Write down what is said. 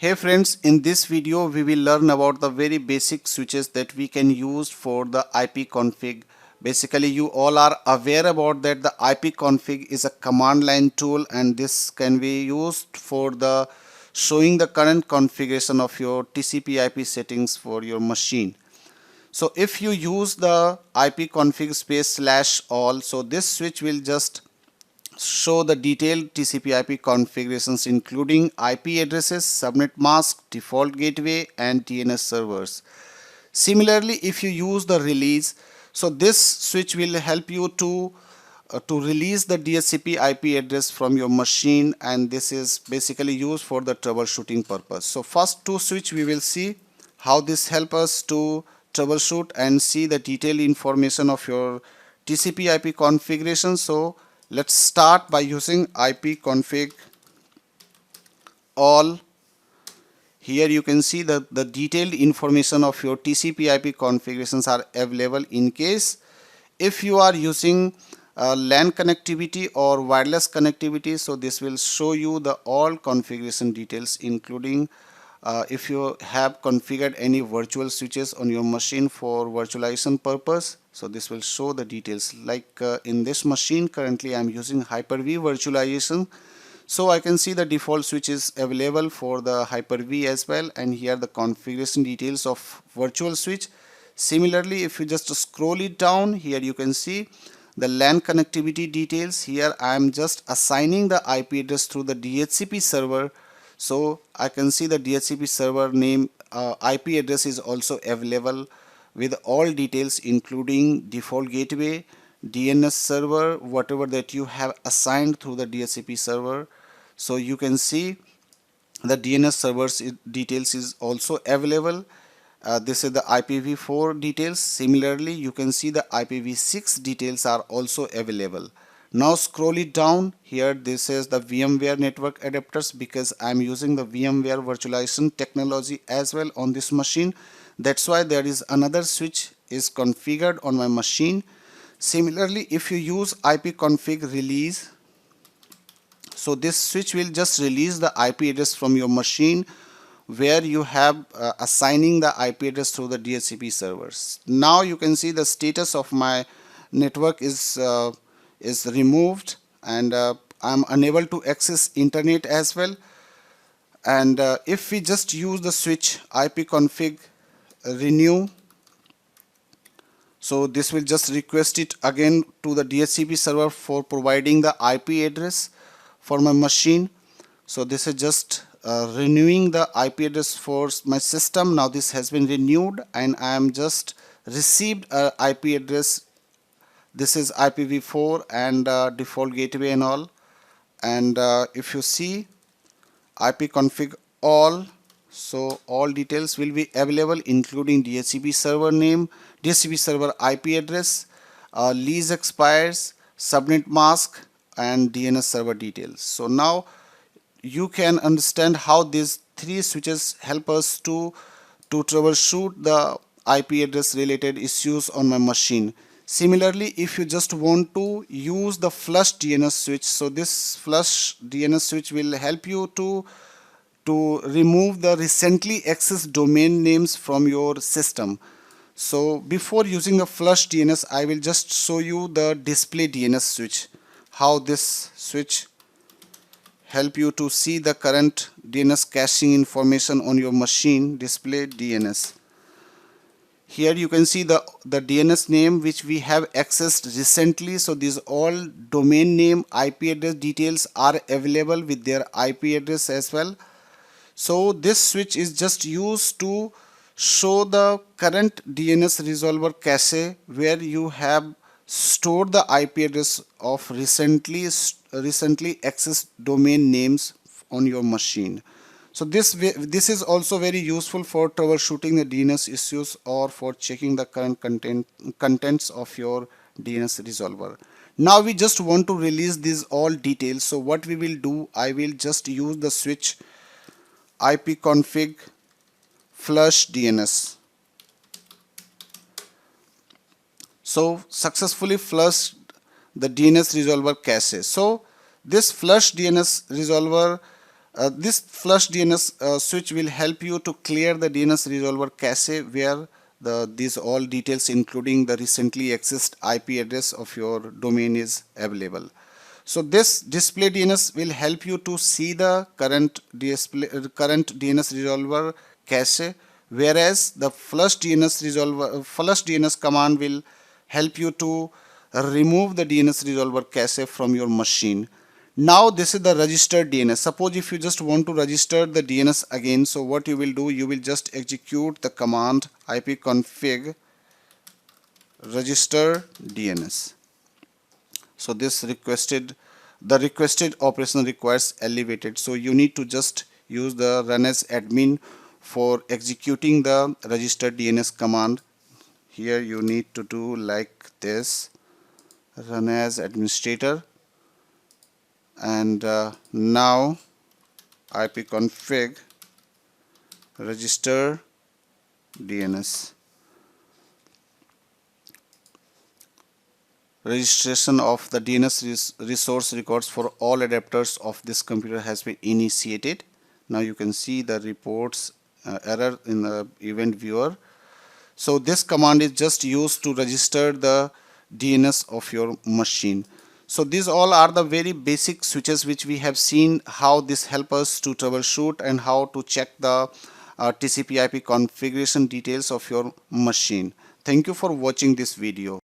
Hey friends, in this video we will learn about the very basic switches that we can use for the IP config. Basically you all are aware about that the IP config is a command line tool and this can be used for the showing the current configuration of your TCP IP settings for your machine. So if you use the IP config space slash all, so this switch will just show the detailed TCP/IP configurations including IP addresses, subnet mask, default gateway and DNS servers. Similarly, if you use the release, so this switch will help you to release the DHCP IP address from your machine, and this is basically used for the troubleshooting purpose. So first two switch we will see how this help us to troubleshoot and see the detailed information of your TCP IP configuration. So let's start by using IP config all. Here you can see that the detailed information of your TCP IP configurations are available in case if you are using LAN connectivity or wireless connectivity. So this will show you the all configuration details including if you have configured any virtual switches on your machine for virtualization purpose. So this will show the details like in this machine currently I'm using Hyper-V virtualization. So I can see the default switch is available for the Hyper-V as well, and here the configuration details of virtual switch. Similarly, if you just scroll it down, here you can see the LAN connectivity details. Here I am just assigning the IP address through the DHCP server. So I can see the DHCP server name IP address is also available with all details including default gateway, DNS server, whatever that you have assigned through the DHCP server. So you can see the DNS servers details is also available. This is the IPv4 details. Similarly, you can see the IPv6 details are also available. Now scroll it down. Here this is the VMware network adapters because I'm using the VMware virtualization technology as well on this machine. That's why there is another switch is configured on my machine. Similarly, if you use ipconfig release, so this switch will just release the IP address from your machine where you have assigning the IP address through the DHCP servers. Now you can see the status of my network is removed, and I'm unable to access internet as well. And if we just use the switch ipconfig renew, so this will just request it again to the DHCP server for providing the IP address for my machine. So this is just renewing the IP address for my system. Now this has been renewed and I am just received a IP address. This is IPv4 and default gateway and all. And if you see ipconfig all, so all details will be available including DHCP server name, DHCP server IP address, lease expires, subnet mask and DNS server details. So now you can understand how these three switches help us to troubleshoot the IP address related issues on my machine. Similarly, if you just want to use the flush DNS switch, so this flush DNS switch will help you to remove the recently accessed domain names from your system. So before using a flush DNS, I will just show you the display DNS switch, how this switch help you to see the current DNS caching information on your machine. Display DNS. Here you can see the DNS name which we have accessed recently. So these all domain name IP address details are available with their IP address as well. So this switch is just used to show the current DNS resolver cache where you have stored the IP address of recently accessed domain names on your machine. So this is also very useful for troubleshooting the DNS issues or for checking the current contents of your DNS resolver. Now we just want to release these all details. So what we will do, I will just use the switch ipconfig flush DNS. So successfully flushed the DNS resolver cache. So this flush DNS resolver This flush DNS switch will help you to clear the DNS resolver cache where these all details including the recently accessed IP address of your domain is available. So this display DNS will help you to see the current DNS resolver cache, whereas the flush DNS command will help you to remove the DNS resolver cache from your machine. Now this is the registered DNS. Suppose if you just want to register the DNS again, so what you will do, you will just execute the command ipconfig register DNS. So the requested operation requires elevated, so you need to just use the run as admin for executing the registered DNS command. Here you need to do like this, run as administrator, and now ipconfig register DNS. Registration of the DNS resource records for all adapters of this computer has been initiated. Now you can see the reports error in the event viewer. So this command is just used to register the DNS of your machine. So these all are the very basic switches which we have seen how this help us to troubleshoot and how to check the TCP/IP configuration details of your machine. Thank you for watching this video.